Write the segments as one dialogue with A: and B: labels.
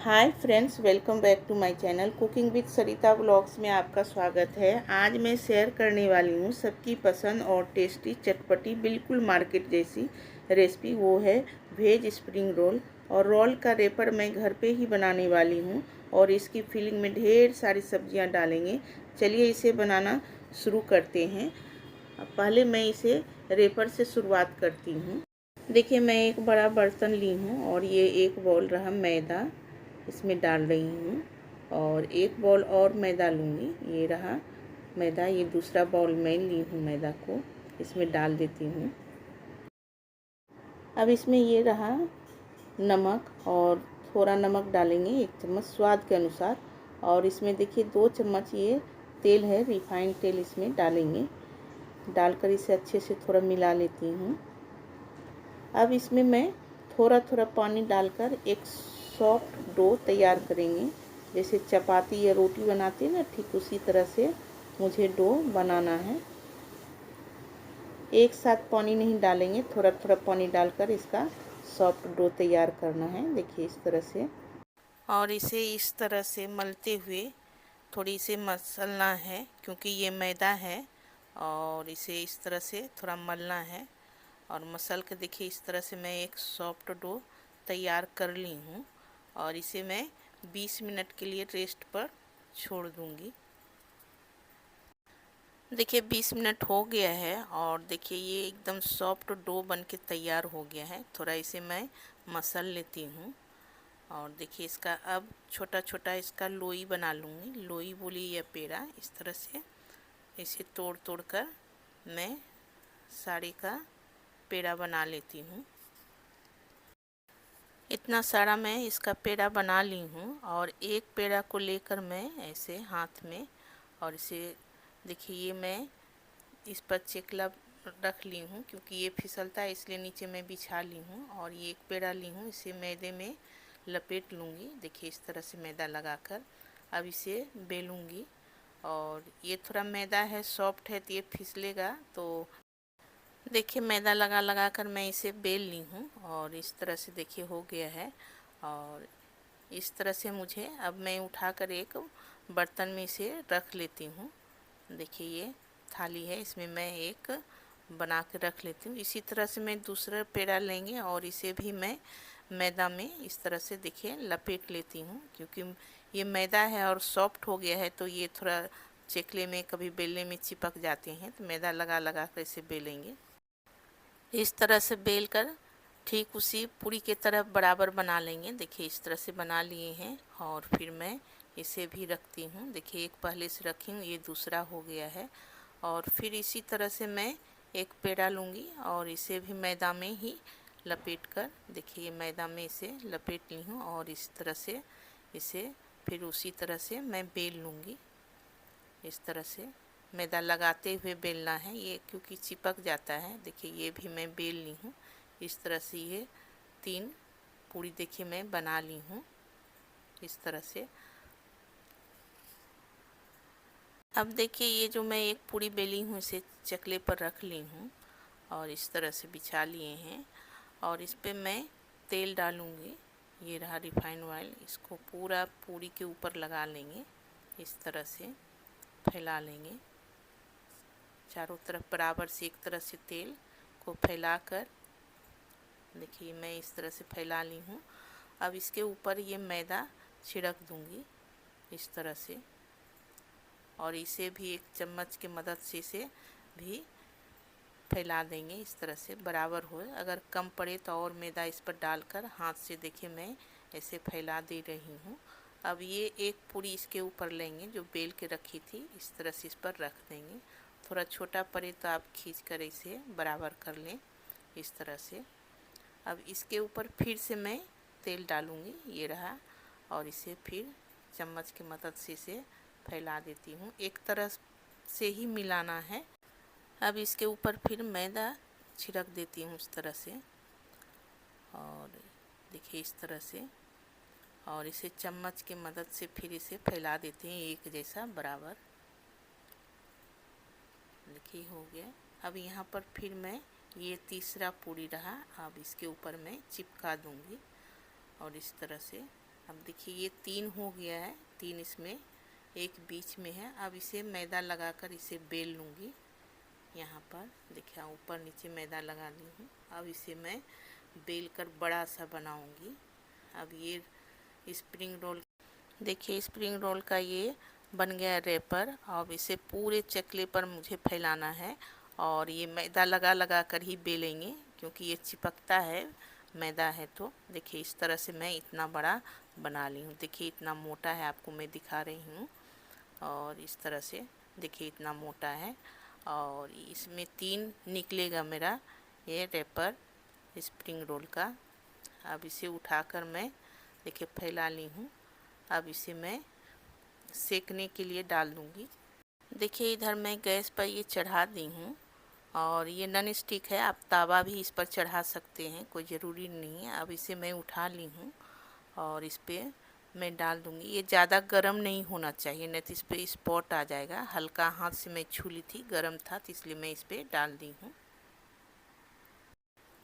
A: Hi friends, welcome back to my channel cooking with Sarita vlogs में आपका स्वागत है। आज मैं शेयर करने वाली हूँ सबकी पसंद और टेस्टी चटपटी बिल्कुल मार्केट जैसी रेसिपी। वो है वेज स्प्रिंग रोल। और रोल का रेपर मैं घर पे ही बनाने वाली हूँ और इसकी फिलिंग में ढेर सारी सब्जियाँ डालेंगे। चलिए इसे बनाना शुरू करते हैं। पहले मैं इसे रेपर से शुरुआत करती हूँ। देखिए, मैं एक बड़ा बर्तन ली हूँ और ये एक बाउल रहा मैदा, इसमें डाल रही हूँ। और एक बाउल और मैदा लूँगी, ये रहा मैदा। ये दूसरा बाउल मैं ली हूँ मैदा को, इसमें डाल देती हूँ। अब इसमें ये रहा नमक, और थोड़ा नमक डालेंगे, 1 चम्मच स्वाद के अनुसार। और इसमें देखिए 2 चम्मच ये तेल है, रिफाइंड तेल इसमें डालेंगे। डालकर इसे अच्छे से थोड़ा मिला लेती हूँ। अब इसमें मैं थोड़ा थोड़ा पानी डालकर एक सॉफ्ट डो तैयार करेंगे। जैसे चपाती या रोटी बनाते हैं ना, ठीक उसी तरह से मुझे डो बनाना है। एक साथ पानी नहीं डालेंगे, थोड़ा थोड़ा पानी डालकर इसका सॉफ्ट डो तैयार करना है। देखिए इस तरह से। और इसे इस तरह से मलते हुए थोड़ी इसे मसलना है, क्योंकि ये मैदा है और इसे इस तरह से थोड़ा मलना है। और मसल के देखिए इस तरह से मैं एक सॉफ्ट डो तैयार कर ली हूँ। और इसे मैं 20 मिनट के लिए रेस्ट पर छोड़ दूँगी। देखिए 20 मिनट हो गया है और देखिए ये एकदम सॉफ्ट डो बन के तैयार हो गया है। थोड़ा इसे मैं मसल लेती हूँ। और देखिए इसका अब छोटा छोटा इसका लोई बना लूँगी। लोई बोली या पेड़ा, इस तरह से इसे तोड़ तोड़ कर मैं साड़ी का पेड़ा बना लेती हूँ। इतना सारा मैं इसका पेड़ा बना ली हूँ। और एक पेड़ा को लेकर मैं ऐसे हाथ में, और इसे देखिए ये मैं इस पर चेकला रख ली हूँ, क्योंकि ये फिसलता है इसलिए नीचे मैं बिछा ली हूँ। और ये एक पेड़ा ली हूँ, इसे मैदे में लपेट लूँगी। देखिए इस तरह से मैदा लगाकर अब इसे बेलूँगी। और ये थोड़ा मैदा है, सॉफ्ट है, तो ये फिसलेगा। तो देखिए मैदा लगा लगा कर मैं इसे बेल ली हूँ और इस तरह से देखिए हो गया है। और इस तरह से मुझे अब मैं उठाकर एक बर्तन में इसे रख लेती हूँ। देखिए ये थाली है, इसमें मैं एक बना के रख लेती हूँ। इसी तरह से मैं दूसरा पेड़ा लेंगे और इसे भी मैं मैदा में इस तरह से देखिए लपेट लेती हूँ। क्योंकि ये मैदा है और सॉफ्ट हो गया है, तो ये थोड़ा चेकले में कभी बेलने में चिपक जाते हैं, तो मैदा लगा लगा कर इसे बेलेंगे। इस तरह से बेल कर ठीक उसी पूरी के तरफ बराबर बना लेंगे। देखिए इस तरह से बना लिए हैं। और फिर मैं इसे भी रखती हूँ। देखिए एक पहले से रखी हूँ, ये दूसरा हो गया है। और फिर इसी तरह से मैं एक पेड़ा लूँगी और इसे भी मैदा में ही लपेट कर, देखिए ये मैदा में इसे लपेट ली हूँ। और इस तरह से इसे फिर उसी तरह से मैं बेल लूँगी। इस तरह से मैदा लगाते हुए बेलना है, ये क्योंकि चिपक जाता है। देखिए ये भी मैं बेल ली हूँ। इस तरह से ये 3 पूरी देखिए मैं बना ली हूँ इस तरह से। अब देखिए ये जो मैं एक पूरी बेली हूँ, इसे चकले पर रख ली हूँ और इस तरह से बिछा लिए हैं। और इस पर मैं तेल डालूँगी। ये रहा रिफाइंड ऑयल, इसको पूरा पूरी के ऊपर लगा लेंगे। इस तरह से फैला लेंगे चारों तरफ बराबर से। एक तरह से तेल को फैलाकर देखिए मैं इस तरह से फैला ली हूँ। अब इसके ऊपर ये मैदा छिड़क दूँगी इस तरह से। और इसे भी 1 चम्मच की मदद से इसे भी फैला देंगे इस तरह से बराबर हो। अगर कम पड़े तो और मैदा इस पर डालकर हाथ से देखिए मैं ऐसे फैला दे रही हूँ। अब ये एक पूरी इसके ऊपर लेंगे जो बेल के रखी थी, इस तरह से इस पर रख देंगे। थोड़ा छोटा पड़े तो आप खींच कर इसे बराबर कर लें इस तरह से। अब इसके ऊपर फिर से मैं तेल डालूँगी, ये रहा। और इसे फिर चम्मच की मदद से इसे फैला देती हूँ। एक तरह से ही मिलाना है। अब इसके ऊपर फिर मैदा छिड़क देती हूँ इस तरह से। और देखिए इस तरह से। और इसे चम्मच की मदद से फिर इसे फैला देते हैं एक जैसा बराबर। देखिए हो गया। अब यहाँ पर फिर मैं ये तीसरा पूरी रहा, अब इसके ऊपर मैं चिपका दूँगी और इस तरह से अब देखिए ये 3 हो गया है, 3 इसमें, एक बीच में है। अब इसे मैदा लगाकर इसे बेल लूँगी। यहाँ पर देखिए ऊपर नीचे मैदा लगा ली हूँ। अब इसे मैं बेल कर बड़ा सा बनाऊँगी। अब ये स्प्रिंग रोल, देखिए स्प्रिंग रोल का ये बन गया रेपर। अब इसे पूरे चकले पर मुझे फैलाना है और ये मैदा लगा लगा कर ही बेलेंगे, क्योंकि ये चिपकता है, मैदा है। तो देखिए इस तरह से मैं इतना बड़ा बना ली हूँ। देखिए इतना मोटा है, आपको मैं दिखा रही हूँ। और इस तरह से देखिए इतना मोटा है और इसमें 3 निकलेगा मेरा ये रेपर स्प्रिंग रोल का। अब इसे उठाकर मैं देखिए फैला ली हूँ। अब इसे मैं सेकने के लिए डाल दूँगी। देखिए इधर मैं गैस पर ये चढ़ा दी हूँ और ये नॉन स्टिक है, आप तावा भी इस पर चढ़ा सकते हैं, कोई ज़रूरी नहीं है। अब इसे मैं उठा ली हूँ और इस पर मैं डाल दूँगी। ये ज़्यादा गर्म नहीं होना चाहिए, नहीं तो इस पर स्पॉट आ जाएगा। हल्का हाथ से मैं छू ली थी, गर्म था तो इसलिए मैं इस पर डाल दी हूँ।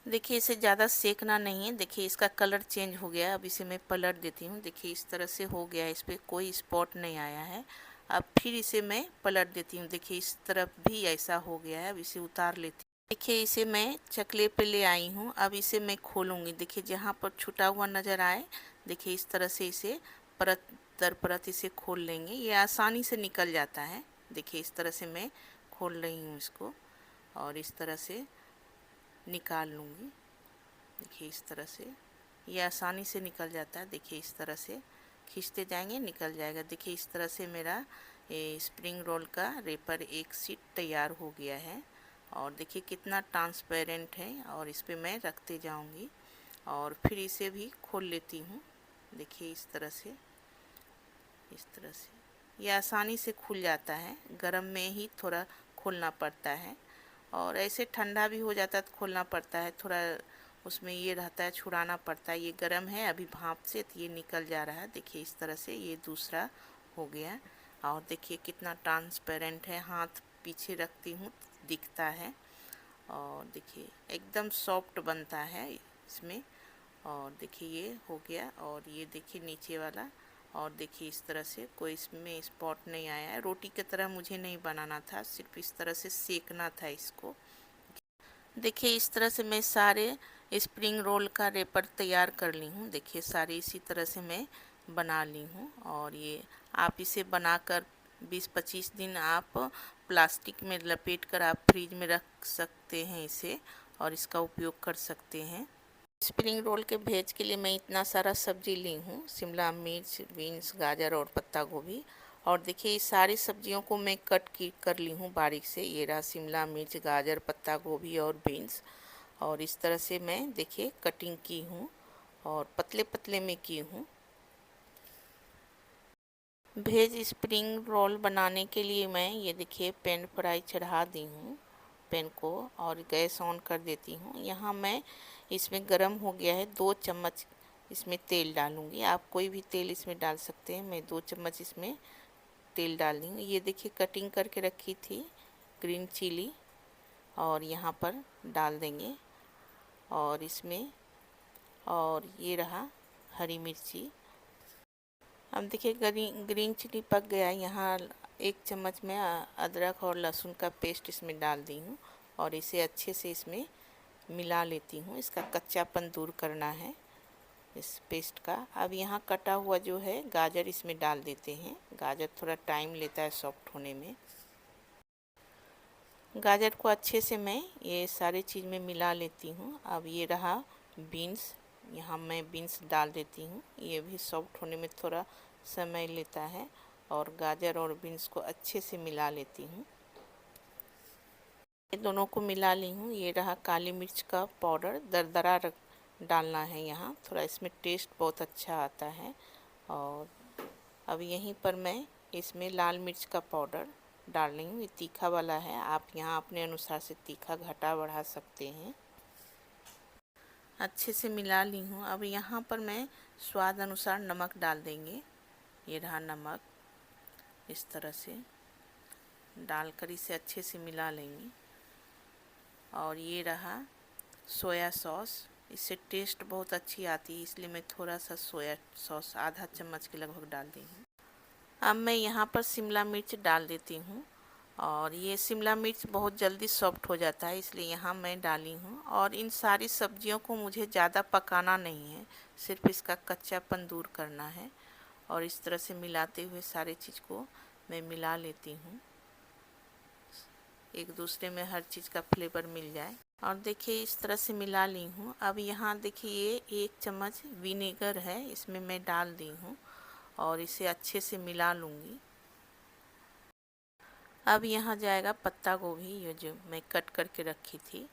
A: देखिए इसे ज़्यादा सेकना नहीं है। देखिए इसका कलर चेंज हो गया। अब इसे मैं पलट देती हूँ। देखिए इस तरह से हो गया, इस पर कोई स्पॉट नहीं आया है। अब फिर इसे मैं पलट देती हूँ। देखिए इस तरफ भी ऐसा हो गया है। अब इसे उतार लेती हूँ। देखिए इसे मैं चकले पे ले आई हूँ। अब इसे मैं खोलूँगी। देखिए जहाँ पर छुटा हुआ नज़र आए, देखिए इस तरह से इसे परत दर परत इसे खोल लेंगे। ये आसानी से निकल जाता है। देखिए इस तरह से मैं खोल रही हूँ इसको और इस तरह से निकाल लूँगी। देखिए इस तरह से ये आसानी से निकल जाता है। देखिए इस तरह से खींचते जाएंगे, निकल जाएगा। देखिए इस तरह से मेरा ये स्प्रिंग रोल का रेपर एक सीट तैयार हो गया है और देखिए कितना ट्रांसपेरेंट है। और इस पर मैं रखते जाऊंगी और फिर इसे भी खोल लेती हूँ। देखिए इस तरह से, इस तरह से ये आसानी से खुल जाता है। गर्म में ही थोड़ा खोलना पड़ता है और ऐसे ठंडा भी हो जाता है तो खोलना पड़ता है, थोड़ा उसमें ये रहता है, छुड़ाना पड़ता है। ये गर्म है अभी भाप से, तो ये निकल जा रहा है। देखिए इस तरह से ये दूसरा हो गया और देखिए कितना ट्रांसपेरेंट है। हाथ पीछे रखती हूँ दिखता है और देखिए एकदम सॉफ्ट बनता है इसमें। और देखिए ये हो गया और ये देखिए नीचे वाला, और देखिए इस तरह से कोई इसमें स्पॉट नहीं आया है। रोटी की तरह मुझे नहीं बनाना था, सिर्फ इस तरह से सेकना था इसको। देखिए इस तरह से मैं सारे स्प्रिंग रोल का रेपर तैयार कर ली हूँ। देखिए सारे इसी तरह से मैं बना ली हूँ और ये आप इसे बनाकर 20-25 दिन आप प्लास्टिक में लपेट कर आप फ्रिज में रख सकते हैं इसे, और इसका उपयोग कर सकते हैं। स्प्रिंग रोल के भेज के लिए मैं इतना सारा सब्जी ली हूँ, शिमला मिर्च, बीन्स, गाजर और पत्ता गोभी। और देखिए इस सारी सब्जियों को मैं कर ली हूँ बारीक से। ये रहा शिमला मिर्च, गाजर, पत्ता गोभी और बीन्स, और इस तरह से मैं देखिए कटिंग की हूँ और पतले पतले में की हूँ। भेज स्प्रिंग रोल बनाने के लिए मैं ये देखिए पैन फ्राई चढ़ा दी हूँ पैन को और गैस ऑन कर देती हूँ। यहाँ मैं इसमें गरम हो गया है, 2 चम्मच इसमें तेल डालूँगी। आप कोई भी तेल इसमें डाल सकते हैं, मैं 2 चम्मच इसमें तेल डाल दी हूँ। ये देखिए कटिंग करके रखी थी ग्रीन चिली और यहाँ पर डाल देंगे और इसमें, और ये रहा हरी मिर्ची। अब देखिए ग्रीन चिली पक गया। यहाँ 1 चम्मच में अदरक और लहसुन का पेस्ट इसमें डाल दी हूँ और इसे अच्छे से इसमें मिला लेती हूँ। इसका कच्चापन दूर करना है इस पेस्ट का। अब यहाँ कटा हुआ जो है गाजर इसमें डाल देते हैं। गाजर थोड़ा टाइम लेता है सॉफ्ट होने में। गाजर को अच्छे से मैं ये सारी चीज़ में मिला लेती हूँ। अब ये रहा बीन्स, यहाँ मैं बीन्स डाल देती हूँ। ये भी सॉफ्ट होने में थोड़ा समय लेता है और गाजर और बीन्स को अच्छे से मिला लेती हूँ। ये दोनों को मिला ली हूँ। ये रहा काली मिर्च का पाउडर, दरदरा डालना है यहाँ, थोड़ा इसमें टेस्ट बहुत अच्छा आता है। और अब यहीं पर मैं इसमें लाल मिर्च का पाउडर डाल रही हूँ। ये तीखा वाला है, आप यहाँ अपने अनुसार से तीखा घटा बढ़ा सकते हैं। अच्छे से मिला ली हूँ। अब यहाँ पर मैं स्वाद अनुसार नमक डाल देंगे। ये रहा नमक, इस तरह से डालकर इसे अच्छे से मिला लेंगे। और ये रहा सोया सॉस, इससे टेस्ट बहुत अच्छी आती है, इसलिए मैं थोड़ा सा सोया सॉस आधा चम्मच के लगभग डाल दी हूँ। अब मैं यहाँ पर शिमला मिर्च डाल देती हूँ, और ये शिमला मिर्च बहुत जल्दी सॉफ्ट हो जाता है, इसलिए यहाँ मैं डाली हूँ। और इन सारी सब्जियों को मुझे ज़्यादा पकाना नहीं है, सिर्फ इसका कच्चापन दूर करना है। और इस तरह से मिलाते हुए सारे चीज़ को मैं मिला लेती हूँ, एक दूसरे में हर चीज़ का फ्लेवर मिल जाए। और देखिए इस तरह से मिला ली हूँ। अब यहाँ देखिए 1 चम्मच विनेगर है, इसमें मैं डाल दी हूँ और इसे अच्छे से मिला लूँगी। अब यहाँ जाएगा पत्ता गोभी, ये जो मैं कट करके रखी थी।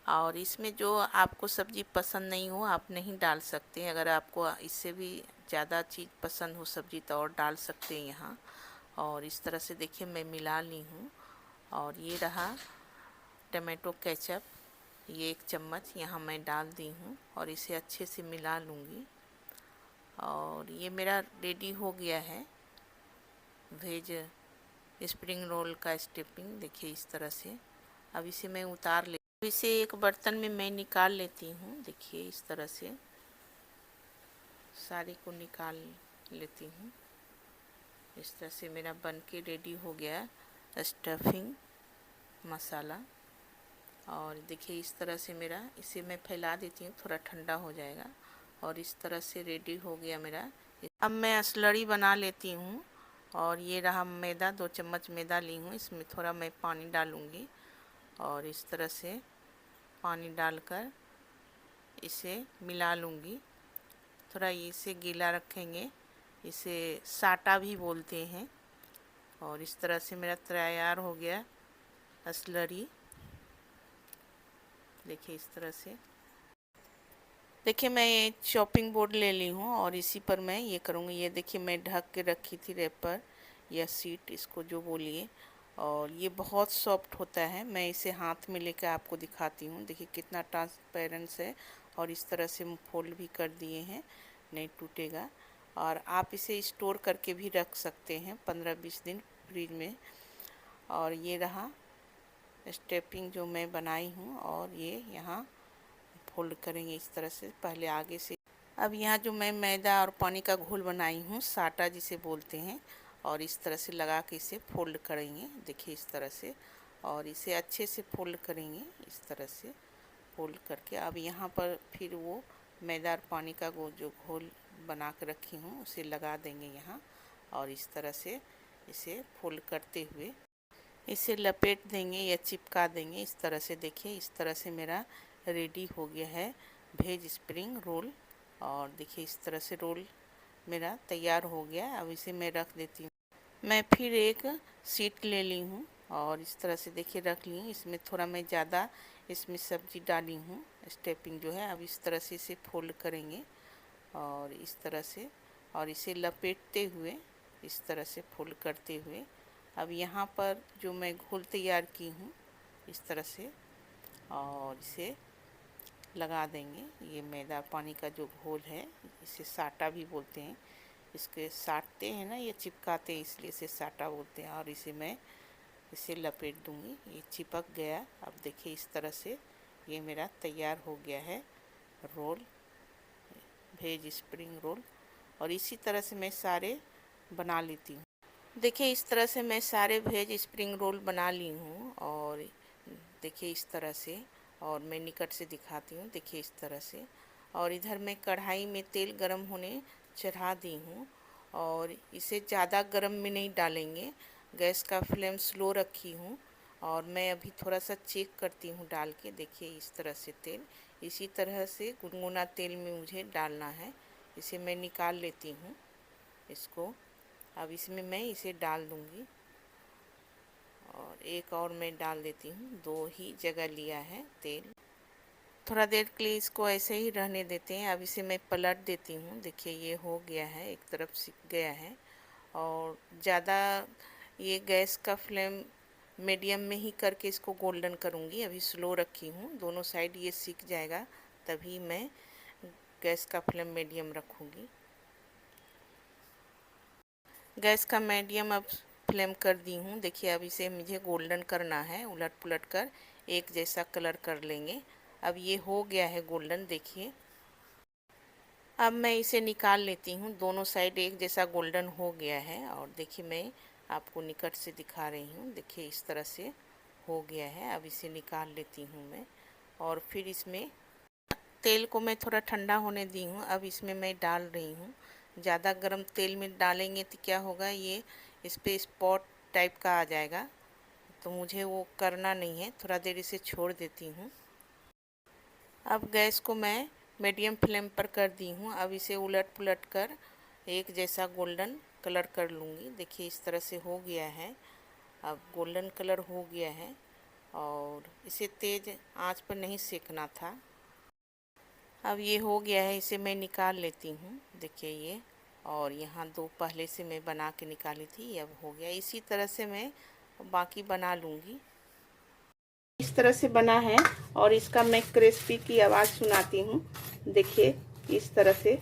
A: और इसमें जो आपको सब्ज़ी पसंद नहीं हो आप नहीं डाल सकते, अगर आपको इससे भी ज़्यादा चीज़ पसंद हो सब्ज़ी तो और डाल सकते हैं यहाँ। और इस तरह से देखिए मैं मिला ली हूँ। और ये रहा टमाटो केचप, ये 1 चम्मच यहाँ मैं डाल दी हूँ और इसे अच्छे से मिला लूँगी। और ये मेरा रेडी हो गया है वेज स्प्रिंग रोल का स्टफिंग, देखिए इस तरह से। अब इसे मैं उतार ले, इसे एक बर्तन में मैं निकाल लेती हूँ। देखिए इस तरह से सारी को निकाल लेती हूँ। इस तरह से मेरा बन के रेडी हो गया स्टफिंग मसाला। और देखिए इस तरह से मेरा, इसे मैं फैला देती हूँ, थोड़ा ठंडा हो जाएगा। और इस तरह से रेडी हो गया मेरा। अब मैं स्लरी बना लेती हूँ। और ये रहा मैदा, 2 चम्मच मैदा ली हूँ, इसमें थोड़ा मैं पानी डालूँगी। और इस तरह से पानी डालकर इसे मिला लूँगी। थोड़ा इसे गीला रखेंगे, इसे साटा भी बोलते हैं। और इस तरह से मेरा तैयार हो गया स्लरी। देखिए इस तरह से। देखिए मैं ये चॉपिंग बोर्ड ले ली हूँ और इसी पर मैं ये करूँगी। ये देखिए मैं ढक के रखी थी रेपर या सीट, इसको जो बोलिए। और ये बहुत सॉफ्ट होता है। मैं इसे हाथ में लेकर आपको दिखाती हूँ। देखिए कितना ट्रांसपेरेंट है। और इस तरह से फोल्ड भी कर दिए हैं, नहीं टूटेगा। और आप इसे स्टोर करके भी रख सकते हैं 15-20 दिन फ्रिज में। और ये रहा स्टेपिंग जो मैं बनाई हूँ, और ये यहाँ फोल्ड करेंगे इस तरह से पहले आगे से। अब यहाँ जो मैं मैदा और पानी का घोल बनाई हूँ, साटा जिसे बोलते हैं, और इस तरह से लगा के इसे फोल्ड करेंगे। देखिए इस तरह से। और इसे अच्छे से फोल्ड करेंगे इस तरह से फोल्ड करके। अब यहाँ पर फिर वो मैदा और पानी का जो घोल बना के रखी हूँ उसे लगा देंगे यहाँ। और इस तरह से इसे फोल्ड करते हुए इसे लपेट देंगे या चिपका देंगे इस तरह से। देखिए इस तरह से मेरा रेडी हो गया है वेज स्प्रिंग रोल। और देखिए इस तरह से रोल मेरा तैयार हो गया। अब इसे मैं रख देती हूँ। मैं फिर एक शीट ले ली हूँ और इस तरह से देखिए रख ली हूँ। इसमें थोड़ा मैं ज़्यादा इसमें सब्जी डाली हूँ, स्टेपिंग जो है। अब इस तरह से इसे फोल्ड करेंगे और इस तरह से, और इसे लपेटते हुए इस तरह से फोल्ड करते हुए। अब यहाँ पर जो मैं घोल तैयार की हूँ इस तरह से, और इसे लगा देंगे। ये मैदा पानी का जो घोल है, इसे साटा भी बोलते हैं। इसके साटते हैं ना, ये चिपकाते हैं, इसलिए इसे साटा बोलते हैं। और इसे लपेट दूंगी, ये चिपक गया। अब देखिए इस तरह से ये मेरा तैयार हो गया है रोल, वेज स्प्रिंग रोल। और इसी तरह से मैं सारे बना लेती हूँ। देखिए इस तरह से मैं सारे वेज स्प्रिंग रोल बना ली हूँ। और देखिए इस तरह से, और मैं निकट से दिखाती हूँ। देखिए इस तरह से। और इधर मैं कढ़ाई में तेल गरम होने चढ़ा दी हूँ। और इसे ज़्यादा गरम में नहीं डालेंगे, गैस का फ्लेम स्लो रखी हूँ। और मैं अभी थोड़ा सा चेक करती हूँ डाल के। देखिए इस तरह से तेल, इसी तरह से गुनगुना तेल में मुझे डालना है। इसे मैं निकाल लेती हूँ इसको। अब इसमें मैं इसे डाल दूँगी, और एक और मैं डाल देती हूँ। 2 ही जगह लिया है तेल। थोड़ा देर के लिए इसको ऐसे ही रहने देते हैं। अब इसे मैं पलट देती हूँ। देखिए ये हो गया है, एक तरफ सिक गया है। और ज़्यादा ये गैस का फ्लेम मीडियम में ही करके इसको गोल्डन करूँगी। अभी स्लो रखी हूँ, दोनों साइड ये सिक जाएगा तभी मैं गैस का फ्लेम मीडियम रखूँगी। गैस का मीडियम अब फ्लेम कर दी हूँ। देखिए अब इसे मुझे गोल्डन करना है, उलट पुलट कर एक जैसा कलर कर लेंगे। अब ये हो गया है गोल्डन, देखिए। अब मैं इसे निकाल लेती हूँ। दोनों साइड एक जैसा गोल्डन हो गया है और देखिए मैं आपको निकट से दिखा रही हूँ। देखिए इस तरह से हो गया है। अब इसे निकाल लेती हूँ मैं और फिर इसमें तेल को मैं थोड़ा ठंडा होने दी हूँ। अब इसमें मैं डाल रही हूँ। ज़्यादा गर्म तेल में डालेंगे तो क्या होगा, ये इस पर स्पॉट टाइप का आ जाएगा, तो मुझे वो करना नहीं है। थोड़ा देर इसे छोड़ देती हूँ। अब गैस को मैं मीडियम फ्लेम पर कर दी हूँ। अब इसे उलट पुलट कर एक जैसा गोल्डन कलर कर लूँगी। देखिए इस तरह से हो गया है। अब गोल्डन कलर हो गया है और इसे तेज़ आंच पर नहीं सेकना था। अब ये हो गया है, इसे मैं निकाल लेती हूँ। देखिए ये, और यहाँ दो पहले से मैं बना के निकाली थी, अब हो गया। इसी तरह से मैं बाकी बना लूँगी। इस तरह से बना है और इसका मैं क्रिस्पी की आवाज़ सुनाती हूँ। देखिए इस तरह से,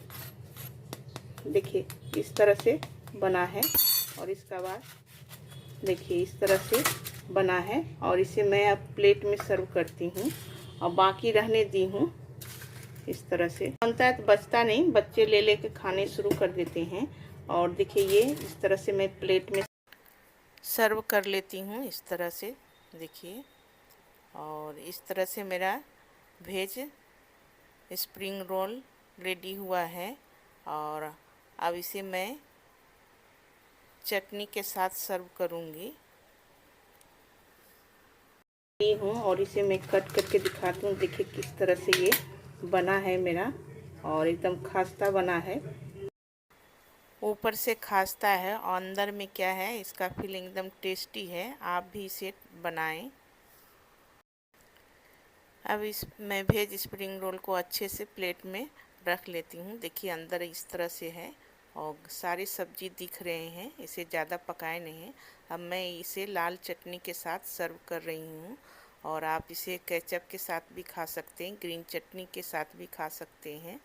A: देखिए इस तरह से बना है और इसका आवाज़ देखिए इस तरह से बना है। और इसे मैं अब प्लेट में सर्व करती हूँ और बाकी रहने दी हूँ। इस तरह से बनता है तो बचता नहीं, बच्चे ले लेके खाने शुरू कर देते हैं। और देखिए ये इस तरह से मैं प्लेट में सर्व कर लेती हूँ इस तरह से, देखिए। और इस तरह से मेरा वेज स्प्रिंग रोल रेडी हुआ है और अब इसे मैं चटनी के साथ सर्व करूँगी हूँ। और इसे मैं कट करके दिखाती हूँ। देखिए किस तरह से ये बना है मेरा, और एकदम खस्ता बना है। ऊपर से खस्ता है और अंदर में क्या है, इसका फीलिंग एकदम टेस्टी है। आप भी इसे बनाएं। अब इस मैं वेज स्प्रिंग रोल को अच्छे से प्लेट में रख लेती हूँ। देखिए अंदर इस तरह से है और सारी सब्जी दिख रहे हैं। इसे ज़्यादा पकाए नहीं है। अब मैं इसे लाल चटनी के साथ सर्व कर रही हूँ और आप इसे केचप के साथ भी खा सकते हैं, ग्रीन चटनी के साथ भी खा सकते हैं।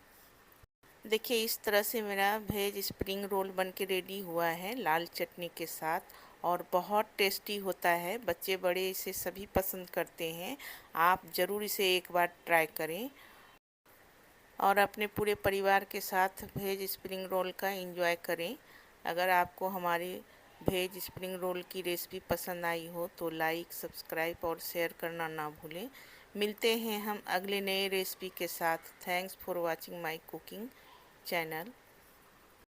A: देखिए इस तरह से मेरा वेज स्प्रिंग रोल बन के रेडी हुआ है लाल चटनी के साथ, और बहुत टेस्टी होता है। बच्चे बड़े इसे सभी पसंद करते हैं। आप ज़रूर इसे एक बार ट्राई करें और अपने पूरे परिवार के साथ वेज स्प्रिंग रोल का एंजॉय करें। अगर आपको हमारी वेज स्प्रिंग रोल की रेसिपी पसंद आई हो तो लाइक, सब्सक्राइब और शेयर करना ना भूलें। मिलते हैं हम अगले नए रेसिपी के साथ। Thanks for watching my cooking channel.